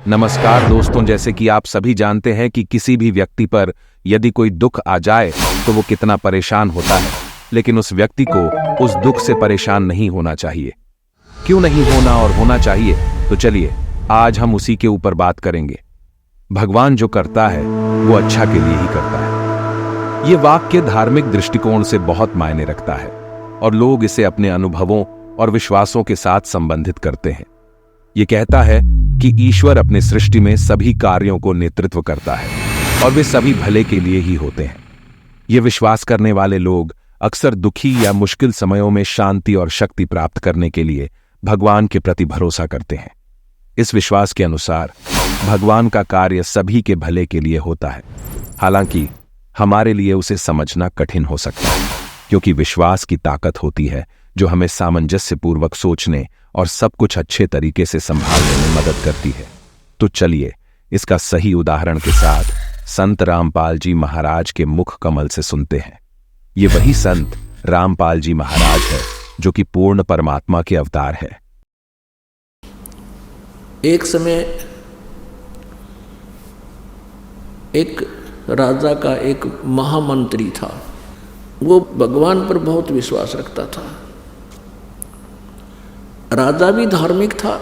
नमस्कार दोस्तों, जैसे कि आप सभी जानते हैं कि किसी भी व्यक्ति पर यदि कोई दुख आ जाए तो वो कितना परेशान होता है, लेकिन उस व्यक्ति को उस दुख से परेशान नहीं होना चाहिए। क्यों नहीं होना और होना चाहिए, तो चलिए आज हम उसी के ऊपर बात करेंगे। भगवान जो करता है वो अच्छा के लिए ही करता है। ये वाक्य धार्मिक दृष्टिकोण से बहुत मायने रखता है और लोग इसे अपने अनुभवों और विश्वासों के साथ संबंधित करते हैं। ये कहता है कि ईश्वर अपने सृष्टि में सभी कार्यों को नेतृत्व करता है और वे सभी भले के लिए ही होते हैं। ये विश्वास करने वाले लोग अक्सर दुखी या मुश्किल समयों में शांति और शक्ति प्राप्त करने के लिए भगवान के प्रति भरोसा करते हैं। इस विश्वास के अनुसार भगवान का कार्य सभी के भले के लिए होता है। हालांकि हमारे लिए उसे समझना कठिन हो सकता है, क्योंकि विश्वास की ताकत होती है जो हमें सामंजस्यपूर्वक सोचने और सब कुछ अच्छे तरीके से संभालने में मदद करती है। तो चलिए इसका सही उदाहरण के साथ संत रामपाल जी महाराज के मुख कमल से सुनते हैं। ये वही संत रामपाल जी महाराज है जो कि पूर्ण परमात्मा के अवतार है। एक समय एक राजा का एक महामंत्री था। वो भगवान पर बहुत विश्वास रखता था। राजा भी धार्मिक था,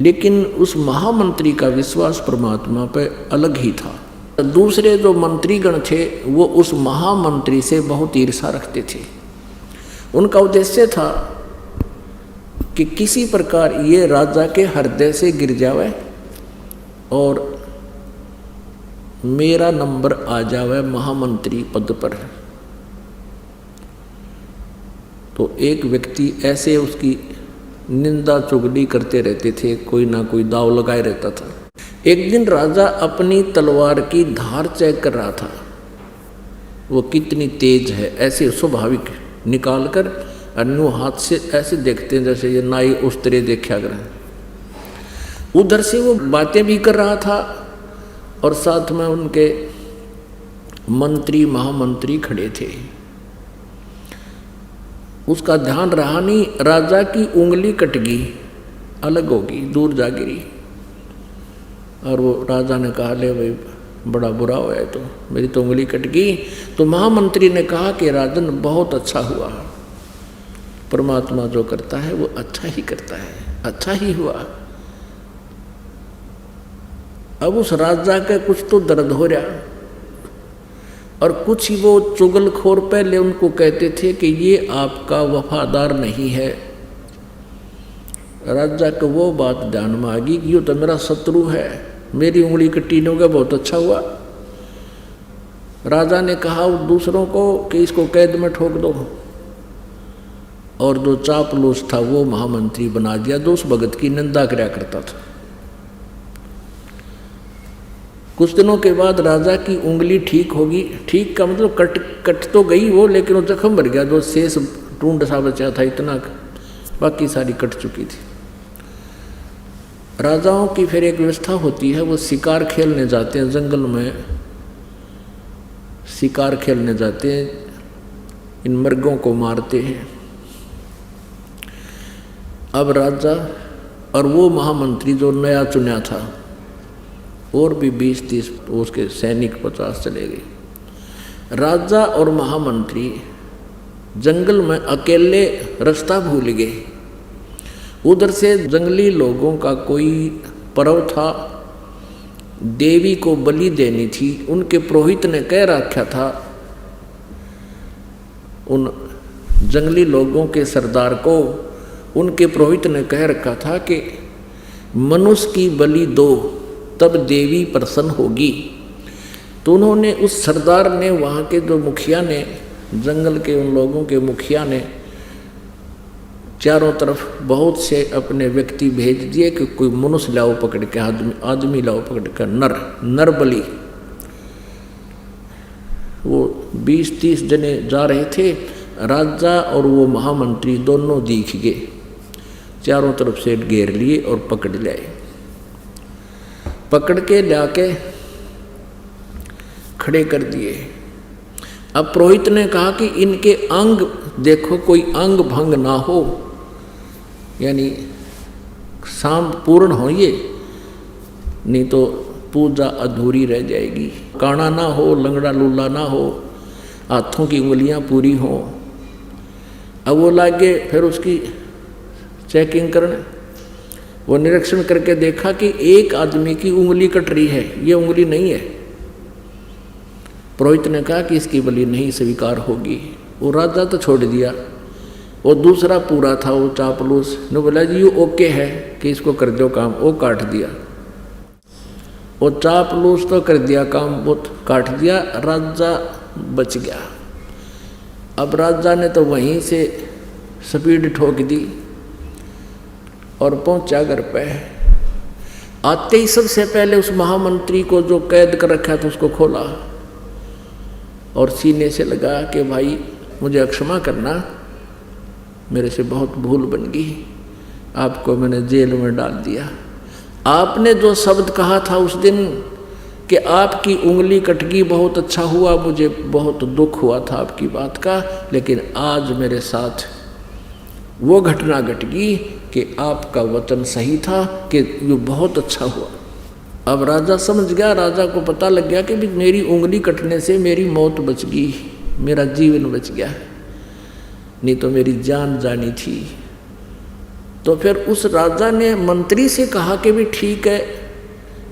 लेकिन उस महामंत्री का विश्वास परमात्मा पर अलग ही था। दूसरे जो मंत्रीगण थे वो उस महामंत्री से बहुत ईर्ष्या रखते थे। उनका उद्देश्य था कि किसी प्रकार ये राजा के हृदय से गिर जावे और मेरा नंबर आ जावे महामंत्री पद पर। तो एक व्यक्ति ऐसे उसकी निंदा चुगली करते रहते थे, कोई ना कोई दाव लगाए रहता था। एक दिन राजा अपनी तलवार की धार चेक कर रहा था, वो कितनी तेज है, ऐसे स्वाभाविक निकाल कर अन्य हाथ से ऐसे देखते हैं जैसे ये नाई उस तरह देखा कर। उधर से वो बातें भी कर रहा था और साथ में उनके मंत्री महामंत्री खड़े थे। उसका ध्यान रहा नहीं, राजा की उंगली कट गई, अलग होगी, दूर जा गिरी। और वो राजा ने कहा, ले भाई बड़ा बुरा हुआ है, तो मेरी तो उंगली कट गई। तो महामंत्री ने कहा कि राजन बहुत अच्छा हुआ, परमात्मा जो करता है वो अच्छा ही करता है, अच्छा ही हुआ। अब उस राजा का कुछ तो दर्द हो रहा, और कुछ ही वो चुगलखोर पहले उनको कहते थे कि ये आपका वफादार नहीं है। राजा को वो बात ध्यान में आ गई कि ये तो मेरा शत्रु है, मेरी उंगली कटी न होगा, बहुत अच्छा हुआ। राजा ने कहा दूसरों को कि इसको कैद में ठोक दो, और जो चापलूस था वो महामंत्री बना दिया, जो उस भगत की निंदा किया करता था। कुछ दिनों के बाद राजा की उंगली ठीक होगी। ठीक का मतलब कट तो गई वो, लेकिन वो जख्म भर गया, जो शेष टूंड सा बचा था इतना, बाकी सारी कट चुकी थी। राजाओं की फिर एक व्यवस्था होती है, वो शिकार खेलने जाते हैं, जंगल में शिकार खेलने जाते हैं, इन मृगों को मारते हैं। अब राजा और वो महामंत्री जो नया चुना था, और भी 20-30 उसके सैनिक 50 चले गए। राजा और महामंत्री जंगल में अकेले रास्ता भूल गए। उधर से जंगली लोगों का कोई पर्व था, देवी को बलि देनी थी। उनके पुरोहित ने कह रखा था उन जंगली लोगों के सरदार को, उनके पुरोहित ने कह रखा था कि मनुष्य की बलि दो तब देवी प्रसन्न होगी। तो उन्होंने, उस सरदार ने, वहाँ के जो मुखिया ने, जंगल के उन लोगों के मुखिया ने चारों तरफ बहुत से अपने व्यक्ति भेज दिए कि कोई मनुष्य लाओ पकड़ के, आदमी लाओ पकड़ कर, नर बलि। वो 20-30 जने जा रहे थे। राजा और वो महामंत्री दोनों दिख गए, चारों तरफ से घेर लिए और पकड़ लाए। पकड़ के लाके खड़े कर दिए। अब पुरोहित ने कहा कि इनके अंग देखो, कोई अंग भंग ना हो, यानी शाम पूर्ण हो ये, नहीं तो पूजा अधूरी रह जाएगी। काना ना हो, लंगड़ा लूला ना हो, हाथों की उंगलियां पूरी हों। अब वो लागे फिर उसकी चेकिंग करने, वो निरीक्षण करके देखा कि एक आदमी की उंगली कट रही है, ये उंगली नहीं है। पुरोहित ने कहा कि इसकी बलि नहीं स्वीकार होगी। वो राजा तो छोड़ दिया, वो दूसरा पूरा था, वो चापलूस ने बोला जी ये ओके है कि इसको कर दो काम, वो काट दिया। वो चापलूस तो कर दिया काम, वो काट दिया, राजा बच गया। अब राजा ने तो वहीं से स्पीड ठोक दी और पहुंचा घर पे। आते ही सबसे पहले उस महामंत्री को जो कैद कर रखा था उसको खोला और सीने से लगा कि भाई मुझे क्षमा करना, मेरे से बहुत भूल बन गई, आपको मैंने जेल में डाल दिया। आपने जो शब्द कहा था उस दिन कि आपकी उंगली कट गई, बहुत अच्छा हुआ, मुझे बहुत दुख हुआ था आपकी बात का, लेकिन आज मेरे साथ वो घटना घट गई कि आपका वचन सही था, कि ये बहुत अच्छा हुआ। अब राजा समझ गया, राजा को पता लग गया कि मेरी उंगली कटने से मेरी मौत बच गई, मेरा जीवन बच गया, नहीं तो मेरी जान जानी थी। तो फिर उस राजा ने मंत्री से कहा कि भी ठीक है,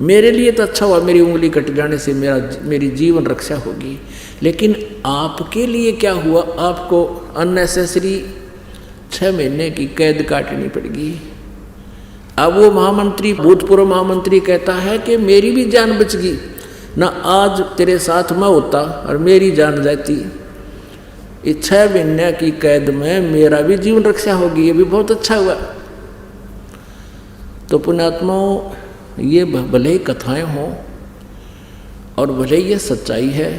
मेरे लिए तो अच्छा हुआ मेरी उंगली कट जाने से मेरी जीवन रक्षा होगी, लेकिन आपके लिए क्या हुआ, आपको अननेसेसरी 6 महीने की कैद काटनी पड़ेगी। अब वो महामंत्री, भूतपूर्व महामंत्री कहता है कि मेरी भी जान बच गई ना, आज तेरे साथ मैं होता और मेरी जान जाती, इस 6 महीने की कैद में मेरा भी जीवन रक्षा होगी, ये भी बहुत अच्छा हुआ। तो पुण्यात्माओं, ये भले ही कथाएं हों और भले ही ये सच्चाई है,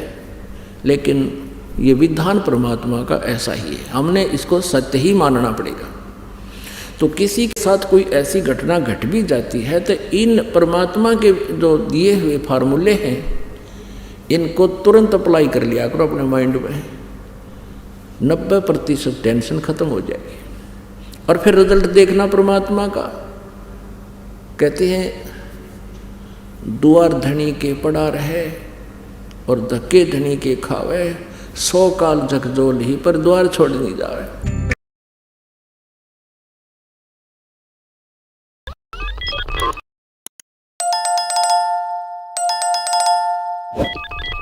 लेकिन ये विधान परमात्मा का ऐसा ही है, हमने इसको सत्य ही मानना पड़ेगा। तो किसी के साथ कोई ऐसी घटना घट भी जाती है तो इन परमात्मा के जो दिए हुए फार्मूले हैं, इनको तुरंत अप्लाई कर लिया करो अपने माइंड में, 90% टेंशन खत्म हो जाएगी। और फिर रिजल्ट देखना परमात्मा का। कहते हैं द्वार धनी के पड़ा रहे और धक्के धनी के खावे, 100 काल झकझोल ही पर द्वार छोड़ नहीं जावे।